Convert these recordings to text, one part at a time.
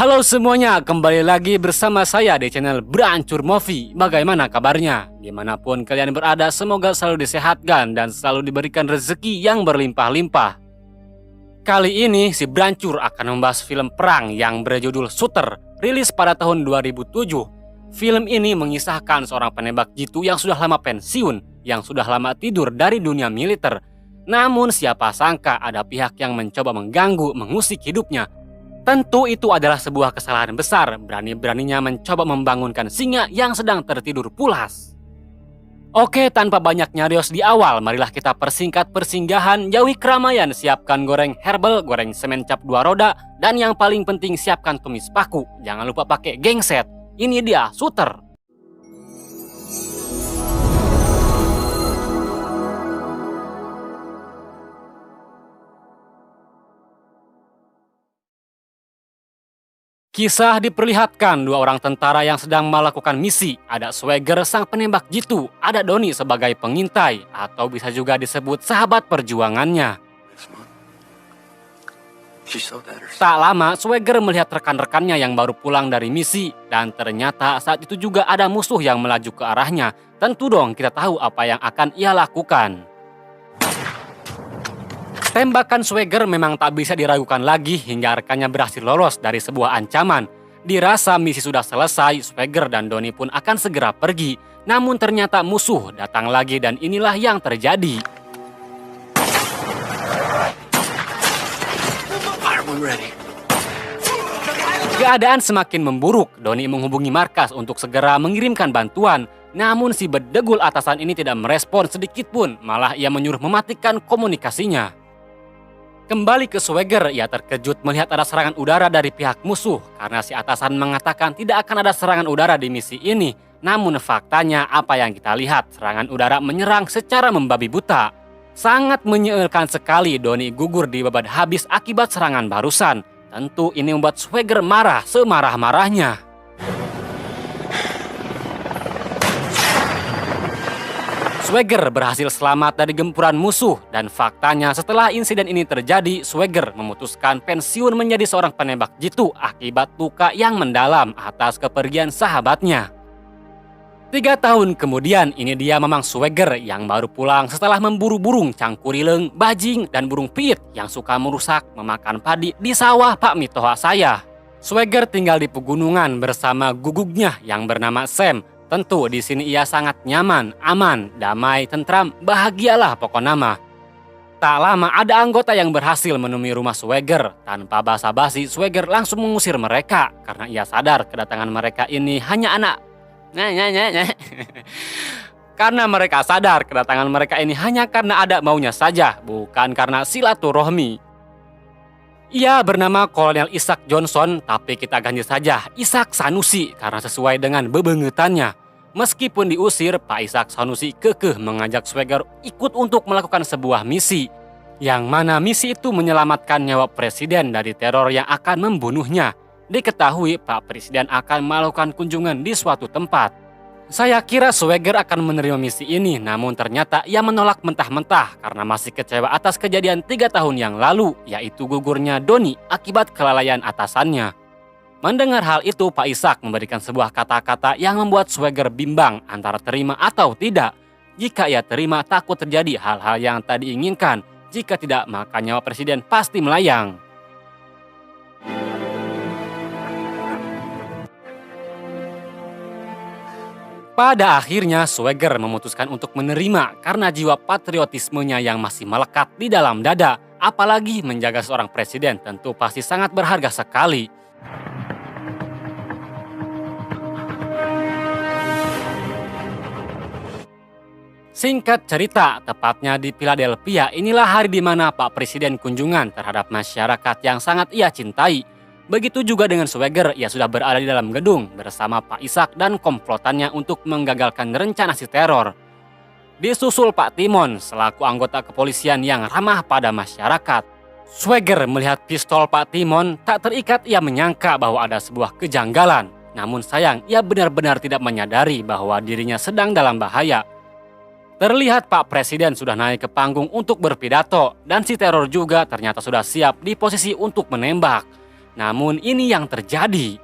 Halo semuanya, kembali lagi bersama saya di channel Berancur Movie. Bagaimana kabarnya? Dimanapun kalian berada, semoga selalu disehatkan dan selalu diberikan rezeki yang berlimpah-limpah. Kali ini si Berancur akan membahas film perang yang berjudul Shooter, rilis pada tahun 2007. Film ini mengisahkan seorang penembak jitu yang sudah lama pensiun, yang sudah lama tidur dari dunia militer. Namun siapa sangka ada pihak yang mencoba mengganggu, mengusik hidupnya. Tentu itu adalah sebuah kesalahan besar, berani-beraninya mencoba membangunkan singa yang sedang tertidur pulas. Oke, tanpa banyak nyarios di awal, marilah kita persingkat persinggahan, jauhi keramaian, siapkan goreng herbal, goreng semen cap 2 roda, dan yang paling penting siapkan tumis paku. Jangan lupa pakai gengset. Ini dia Shooter. Kisah diperlihatkan dua orang tentara yang sedang melakukan misi. Ada Swagger sang penembak jitu, ada Donnie sebagai pengintai, atau bisa juga disebut sahabat perjuangannya. Tak lama, Swagger melihat rekan-rekannya yang baru pulang dari misi, dan ternyata saat itu juga ada musuh yang melaju ke arahnya. Tentu dong kita tahu apa yang akan ia lakukan. Tembakan Swagger memang tak bisa diragukan lagi hingga rekannya berhasil lolos dari sebuah ancaman. Dirasa misi sudah selesai, Swagger dan Donnie pun akan segera pergi. Namun ternyata musuh datang lagi dan inilah yang terjadi. Keadaan semakin memburuk. Donnie menghubungi markas untuk segera mengirimkan bantuan. Namun si bedegul atasan ini tidak merespon sedikit pun, malah ia menyuruh mematikan komunikasinya. Kembali ke Swagger, ia terkejut melihat ada serangan udara dari pihak musuh karena si atasan mengatakan tidak akan ada serangan udara di misi ini. Namun faktanya apa yang kita lihat, serangan udara menyerang secara membabi buta. Sangat menyeelkan sekali Donnie gugur di babak habis akibat serangan barusan. Tentu ini membuat Swagger marah semarah-marahnya. Swagger berhasil selamat dari gempuran musuh dan faktanya setelah insiden ini terjadi, Swagger memutuskan pensiun menjadi seorang penembak jitu akibat luka yang mendalam atas kepergian sahabatnya. 3 tahun kemudian ini dia Mamang Swagger yang baru pulang setelah memburu burung cangkurileng, bajing, dan burung piit yang suka merusak memakan padi di sawah Pak Mitoha saya. Swagger tinggal di pegunungan bersama gugugnya yang bernama Sam. Tentu di sini ia sangat nyaman, aman, damai, tentram, bahagialah pokok nama. Tak lama ada anggota yang berhasil menemui rumah Swagger. Tanpa basa-basi, Swagger langsung mengusir mereka karena ia sadar kedatangan mereka ini hanya anak. Karena mereka sadar kedatangan mereka ini hanya karena ada maunya saja, bukan karena silaturahmi. Ia bernama Kolonel Isaac Johnson, tapi kita ganti saja Isaac Sanusi karena sesuai dengan bebengetannya. Meskipun diusir, Pak Isaac Sanusi kekeh mengajak Swagger ikut untuk melakukan sebuah misi. Yang mana misi itu menyelamatkan nyawa presiden dari teror yang akan membunuhnya. Diketahui Pak Presiden akan melakukan kunjungan di suatu tempat. Saya kira Swagger akan menerima misi ini, namun ternyata ia menolak mentah-mentah karena masih kecewa atas kejadian 3 tahun yang lalu, yaitu gugurnya Donnie akibat kelalaian atasannya. Mendengar hal itu, Pak Isaac memberikan sebuah kata-kata yang membuat Swagger bimbang antara terima atau tidak. Jika ia terima, takut terjadi hal-hal yang tak diinginkan. Jika tidak, maka nyawa presiden pasti melayang. Pada akhirnya, Swagger memutuskan untuk menerima karena jiwa patriotismenya yang masih melekat di dalam dada. Apalagi menjaga seorang presiden tentu pasti sangat berharga sekali. Singkat cerita, tepatnya di Philadelphia, inilah hari di mana Pak Presiden kunjungan terhadap masyarakat yang sangat ia cintai. Begitu juga dengan Swagger, ia sudah berada di dalam gedung bersama Pak Isaac dan komplotannya untuk menggagalkan rencana si teror. Disusul Pak Timon selaku anggota kepolisian yang ramah pada masyarakat. Swagger melihat pistol Pak Timon, tak terikat ia menyangka bahwa ada sebuah kejanggalan. Namun sayang, ia benar-benar tidak menyadari bahwa dirinya sedang dalam bahaya. Terlihat Pak Presiden sudah naik ke panggung untuk berpidato dan si teror juga ternyata sudah siap di posisi untuk menembak. Namun ini yang terjadi.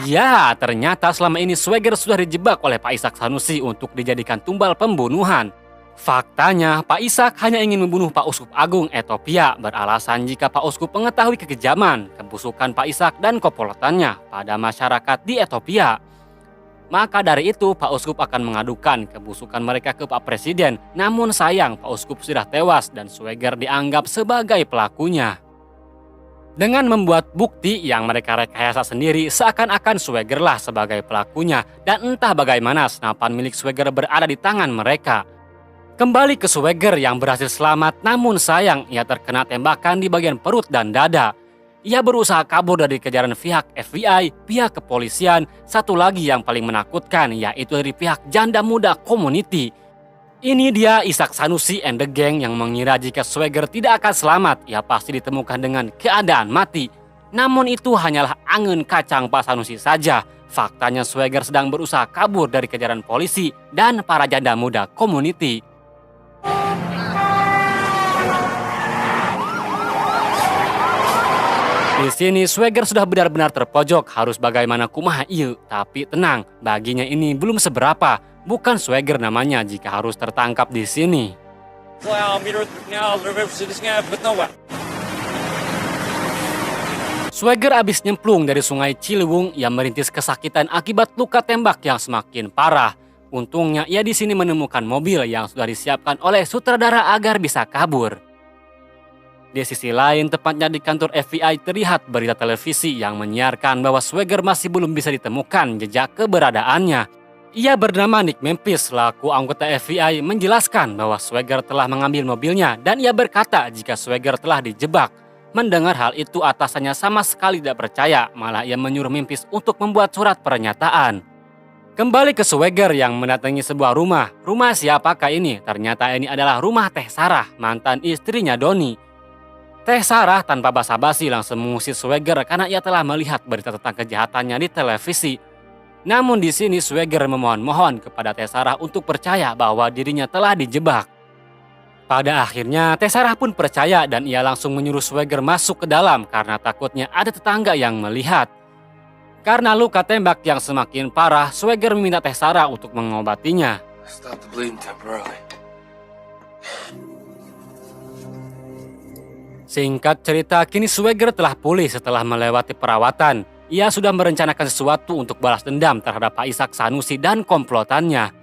Ya, ternyata selama ini Swagger sudah dijebak oleh Pak Ishak Sanusi untuk dijadikan tumbal pembunuhan. Faktanya, Pak Ishak hanya ingin membunuh Pak Uskup Agung Ethiopia beralasan jika Pak Uskup mengetahui kekejaman, kebusukan Pak Ishak dan komplotannya pada masyarakat di Ethiopia. Maka dari itu, Pak Uskup akan mengadukan kebusukan mereka ke Pak Presiden. Namun sayang, Pak Uskup sudah tewas dan Swagger dianggap sebagai pelakunya. Dengan membuat bukti yang mereka rekayasa sendiri, seakan-akan Swagger lah sebagai pelakunya. Dan entah bagaimana senapan milik Swagger berada di tangan mereka. Kembali ke Swagger yang berhasil selamat, namun sayang ia terkena tembakan di bagian perut dan dada. Ia berusaha kabur dari kejaran pihak FBI, pihak kepolisian, satu lagi yang paling menakutkan yaitu dari pihak janda muda community. Ini dia Ishak Sanusi and the gang yang mengira jika Swagger tidak akan selamat, ia pasti ditemukan dengan keadaan mati. Namun itu hanyalah angin kacang Pak Sanusi saja. Faktanya Swagger sedang berusaha kabur dari kejaran polisi dan para janda muda community. Di sini Swagger sudah benar-benar terpojok, harus bagaimana kumaha ieu. Tapi tenang, baginya ini belum seberapa. Bukan Swagger namanya jika harus tertangkap di sini. Swagger abis nyemplung dari sungai Ciliwung, ia merintis kesakitan akibat luka tembak yang semakin parah. Untungnya ia di sini menemukan mobil yang sudah disiapkan oleh sutradara agar bisa kabur. Di sisi lain, tepatnya di kantor FBI terlihat berita televisi yang menyiarkan bahwa Swagger masih belum bisa ditemukan jejak keberadaannya. Ia bernama Nick Memphis, selaku anggota FBI, menjelaskan bahwa Swagger telah mengambil mobilnya dan ia berkata jika Swagger telah dijebak. Mendengar hal itu, atasannya sama sekali tidak percaya, malah ia menyuruh Memphis untuk membuat surat pernyataan. Kembali ke Swagger yang mendatangi sebuah rumah. Rumah siapakah ini? Ternyata ini adalah rumah Teh Sarah, mantan istrinya Doni. Teh Sarah tanpa basa-basi langsung mengusir Swagger karena ia telah melihat berita tentang kejahatannya di televisi. Namun di sini Swagger memohon-mohon kepada Teh Sarah untuk percaya bahwa dirinya telah dijebak. Pada akhirnya Teh Sarah pun percaya dan ia langsung menyuruh Swagger masuk ke dalam karena takutnya ada tetangga yang melihat. Karena luka tembak yang semakin parah, Swagger meminta Teh Sarah untuk mengobatinya. Singkat cerita, kini Swagger telah pulih setelah melewati perawatan. Ia sudah merencanakan sesuatu untuk balas dendam terhadap Pak Ishak Sanusi dan komplotannya.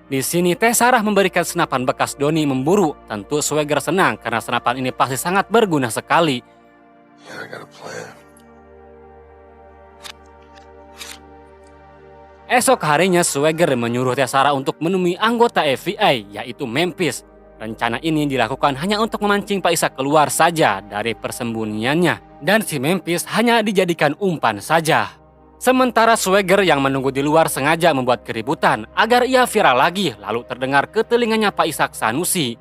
Di sini Teh Sarah memberikan senapan bekas Doni memburu. Tentu Swagger senang karena senapan ini pasti sangat berguna sekali. Esok harinya Swagger menyuruh Teh Sarah untuk menemui anggota FBI yaitu Memphis. Rencana ini dilakukan hanya untuk memancing Pak Ishak keluar saja dari persembunyiannya. Dan si Memphis hanya dijadikan umpan saja. Sementara Swagger yang menunggu di luar sengaja membuat keributan agar ia viral lagi lalu terdengar ke telinganya Pak Ishak Sanusi.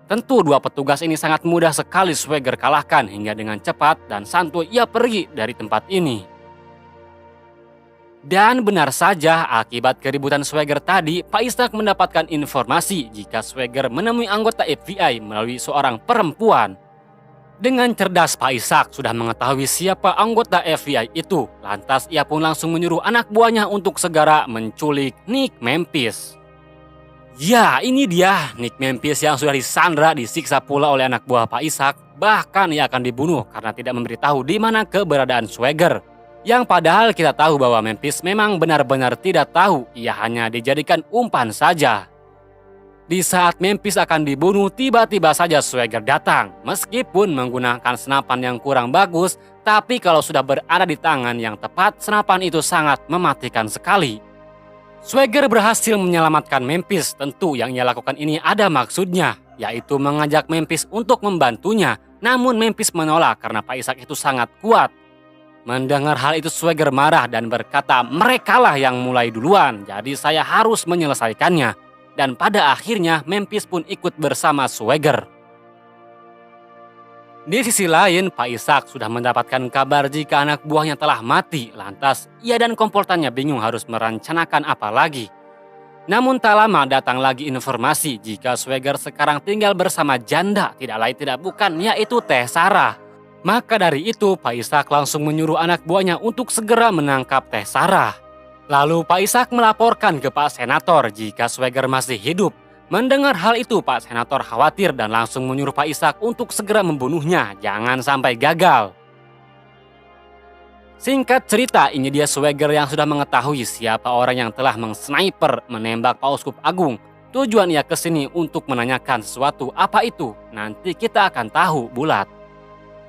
Tentu dua petugas ini sangat mudah sekali Swagger kalahkan hingga dengan cepat dan santuy ia pergi dari tempat ini. Dan benar saja, akibat keributan Swagger tadi, Pak Ishak mendapatkan informasi jika Swagger menemui anggota FBI melalui seorang perempuan. Dengan cerdas, Pak Ishak sudah mengetahui siapa anggota FBI itu. Lantas ia pun langsung menyuruh anak buahnya untuk segera menculik Nick Memphis. Ya, ini dia Nick Memphis yang sudah disandra, disiksa pula oleh anak buah Pak Ishak. Bahkan ia akan dibunuh karena tidak memberitahu di mana keberadaan Swagger. Yang padahal kita tahu bahwa Memphis memang benar-benar tidak tahu, ia hanya dijadikan umpan saja. Di saat Memphis akan dibunuh, tiba-tiba saja Swagger datang. Meskipun menggunakan senapan yang kurang bagus, tapi kalau sudah berada di tangan yang tepat, senapan itu sangat mematikan sekali. Swagger berhasil menyelamatkan Memphis, tentu yang ia lakukan ini ada maksudnya, yaitu mengajak Memphis untuk membantunya. Namun Memphis menolak karena Pak Ishak itu sangat kuat. Mendengar hal itu Swagger marah dan berkata, merekalah yang mulai duluan, jadi saya harus menyelesaikannya. Dan pada akhirnya Memphis pun ikut bersama Swagger. Di sisi lain, Pak Ishak sudah mendapatkan kabar jika anak buahnya telah mati. Lantas ia dan komplotannya bingung harus merencanakan apa lagi. Namun tak lama datang lagi informasi jika Swagger sekarang tinggal bersama janda, tidak lain tidak bukan yaitu Teh Sarah. Maka dari itu Pak Ishak langsung menyuruh anak buahnya untuk segera menangkap Teh Sarah. Lalu Pak Ishak melaporkan ke Pak Senator jika Swagger masih hidup. Mendengar hal itu Pak Senator khawatir dan langsung menyuruh Pak Ishak untuk segera membunuhnya, jangan sampai gagal. Singkat cerita, ini dia Swagger yang sudah mengetahui siapa orang yang telah mengsniper menembak Pak Uskup Agung. Tujuan ia kesini untuk menanyakan sesuatu, apa itu? Nanti kita akan tahu bulat.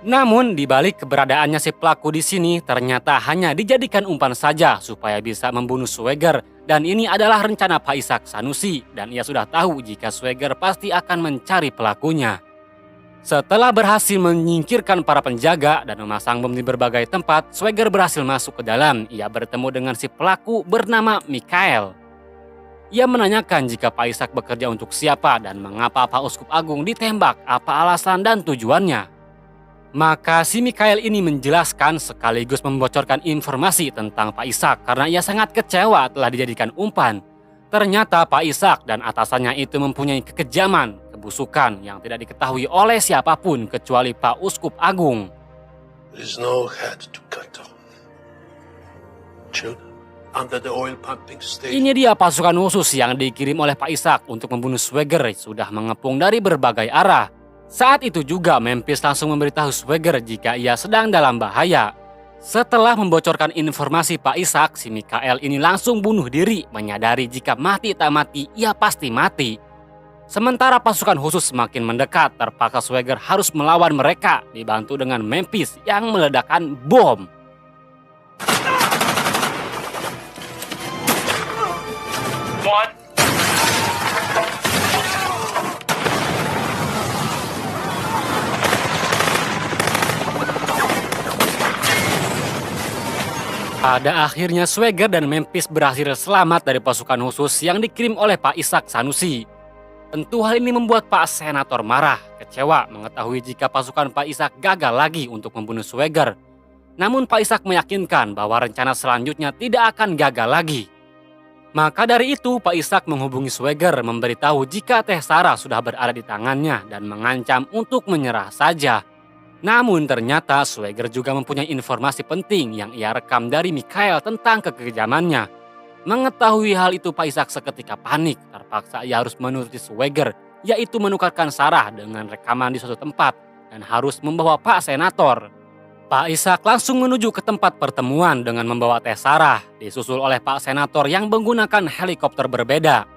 Namun di balik keberadaannya si pelaku di sini ternyata hanya dijadikan umpan saja supaya bisa membunuh Swagger, dan ini adalah rencana Pak Ishak Sanusi dan ia sudah tahu jika Swagger pasti akan mencari pelakunya. Setelah berhasil menyingkirkan para penjaga dan memasang bom di berbagai tempat, Swagger berhasil masuk ke dalam. Ia bertemu dengan si pelaku bernama Mikhail. Ia menanyakan jika Pak Ishak bekerja untuk siapa dan mengapa Pak Uskup Agung ditembak, apa alasan dan tujuannya. Maka si Mikhail ini menjelaskan sekaligus membocorkan informasi tentang Pak Ishak karena ia sangat kecewa telah dijadikan umpan. Ternyata Pak Ishak dan atasannya itu mempunyai kekejaman, kebusukan yang tidak diketahui oleh siapapun kecuali Pak Uskup Agung. There is no head to cut off. Children under the oil pumping station. Ini dia pasukan khusus yang dikirim oleh Pak Ishak untuk membunuh Swagger sudah mengepung dari berbagai arah. Saat itu juga Memphis langsung memberitahu Swagger jika ia sedang dalam bahaya. Setelah membocorkan informasi Pak Ishak, si Mikhail ini langsung bunuh diri, menyadari jika mati tak mati, ia pasti mati. Sementara pasukan khusus semakin mendekat, terpaksa Swagger harus melawan mereka, dibantu dengan Memphis yang meledakkan bom. Pada akhirnya Swagger dan Memphis berhasil selamat dari pasukan khusus yang dikirim oleh Pak Ishak Sanusi. Tentu hal ini membuat Pak Senator marah, kecewa mengetahui jika pasukan Pak Ishak gagal lagi untuk membunuh Swagger. Namun Pak Ishak meyakinkan bahwa rencana selanjutnya tidak akan gagal lagi. Maka dari itu Pak Ishak menghubungi Swagger memberitahu jika Teh Sarah sudah berada di tangannya dan mengancam untuk menyerah saja. Namun ternyata Swagger juga mempunyai informasi penting yang ia rekam dari Mikhail tentang kekejamannya. Mengetahui hal itu Pak Ishak seketika panik, terpaksa ia harus menuruti Swagger, yaitu menukarkan Sarah dengan rekaman di suatu tempat dan harus membawa Pak Senator. Pak Ishak langsung menuju ke tempat pertemuan dengan membawa Teh Sarah, disusul oleh Pak Senator yang menggunakan helikopter berbeda.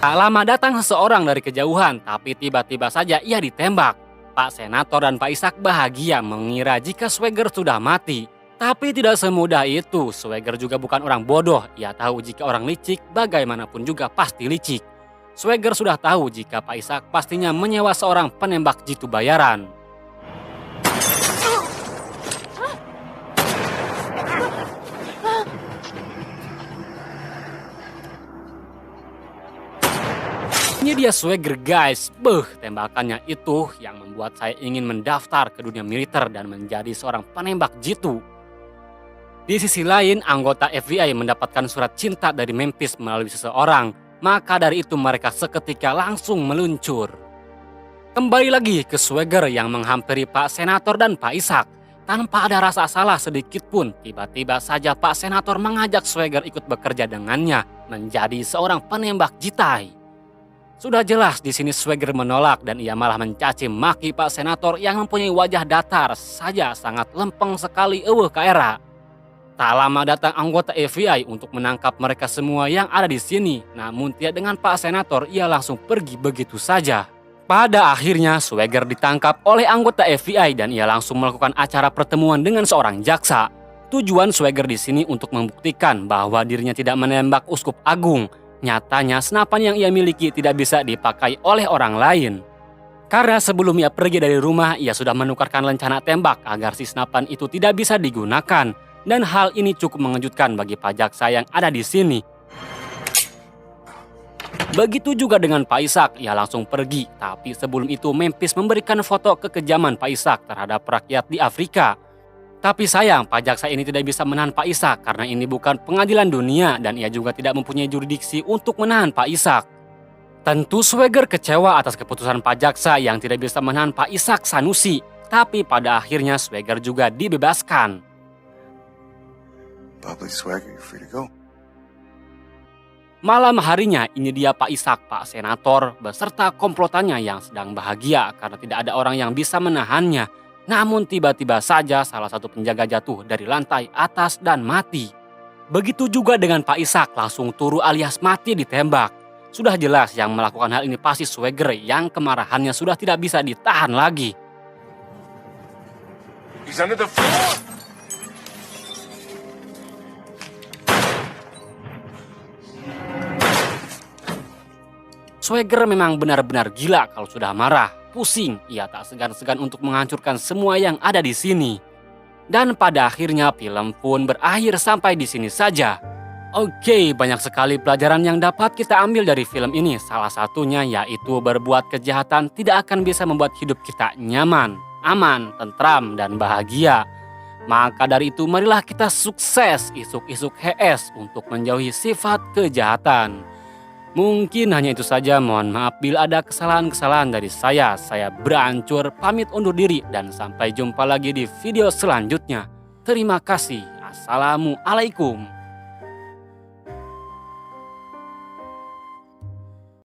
Tak lama datang seseorang dari kejauhan, tapi tiba-tiba saja ia ditembak. Pak Senator dan Pak Ishak bahagia mengira jika Swagger sudah mati. Tapi tidak semudah itu, Swagger juga bukan orang bodoh. Ia tahu jika orang licik bagaimanapun juga pasti licik. Swagger sudah tahu jika Pak Ishak pastinya menyewa seorang penembak jitu bayaran. Ini dia Swagger guys, tembakannya itu yang membuat saya ingin mendaftar ke dunia militer dan menjadi seorang penembak jitu. Di sisi lain, anggota FBI mendapatkan surat cinta dari Memphis melalui seseorang, maka dari itu mereka seketika langsung meluncur. Kembali lagi ke Swagger yang menghampiri Pak Senator dan Pak Ishak. Tanpa ada rasa salah sedikit pun, tiba-tiba saja Pak Senator mengajak Swagger ikut bekerja dengannya menjadi seorang penembak jitai. Sudah jelas di sini Swagger menolak dan ia malah mencaci maki Pak Senator yang mempunyai wajah datar saja sangat lempeng sekali ke era. Tak lama datang anggota FBI untuk menangkap mereka semua yang ada di sini. Namun tidak dengan Pak Senator, ia langsung pergi begitu saja. Pada akhirnya Swagger ditangkap oleh anggota FBI dan ia langsung melakukan acara pertemuan dengan seorang jaksa. Tujuan Swagger di sini untuk membuktikan bahwa dirinya tidak menembak Uskup Agung. Nyatanya senapan yang ia miliki tidak bisa dipakai oleh orang lain. Karena sebelum ia pergi dari rumah, ia sudah menukarkan lencana tembak agar si senapan itu tidak bisa digunakan. Dan hal ini cukup mengejutkan bagi Pak Jaksa yang ada di sini. Begitu juga dengan Pak Ishak, ia langsung pergi. Tapi sebelum itu Memphis memberikan foto kekejaman Pak Ishak terhadap rakyat di Afrika. Tapi sayang, Pak Jaksa ini tidak bisa menahan Pak Ishak karena ini bukan pengadilan dunia dan ia juga tidak mempunyai jurisdiksi untuk menahan Pak Ishak. Tentu Swagger kecewa atas keputusan Pak Jaksa yang tidak bisa menahan Pak Ishak Sanusi. Tapi pada akhirnya Swagger juga dibebaskan. Bubbly Swagger, you're free to go. Malam harinya ini dia Pak Ishak, Pak Senator, beserta komplotannya yang sedang bahagia karena tidak ada orang yang bisa menahannya. Namun tiba-tiba saja salah satu penjaga jatuh dari lantai atas dan mati. Begitu juga dengan Pak Ishak, langsung turu alias mati ditembak. Sudah jelas yang melakukan hal ini pasti Swagger yang kemarahannya sudah tidak bisa ditahan lagi. He's under the floor! Swagger memang benar-benar gila kalau sudah marah, pusing, ia tak segan-segan untuk menghancurkan semua yang ada di sini. Dan pada akhirnya film pun berakhir sampai di sini saja. Oke, banyak sekali pelajaran yang dapat kita ambil dari film ini. Salah satunya yaitu berbuat kejahatan tidak akan bisa membuat hidup kita nyaman, aman, tentram, dan bahagia. Maka dari itu marilah kita sukses isuk-isuk HS untuk menjauhi sifat kejahatan. Mungkin hanya itu saja, mohon maaf bila ada kesalahan-kesalahan dari saya. Saya Berancur pamit undur diri dan sampai jumpa lagi di video selanjutnya. Terima kasih. Assalamualaikum.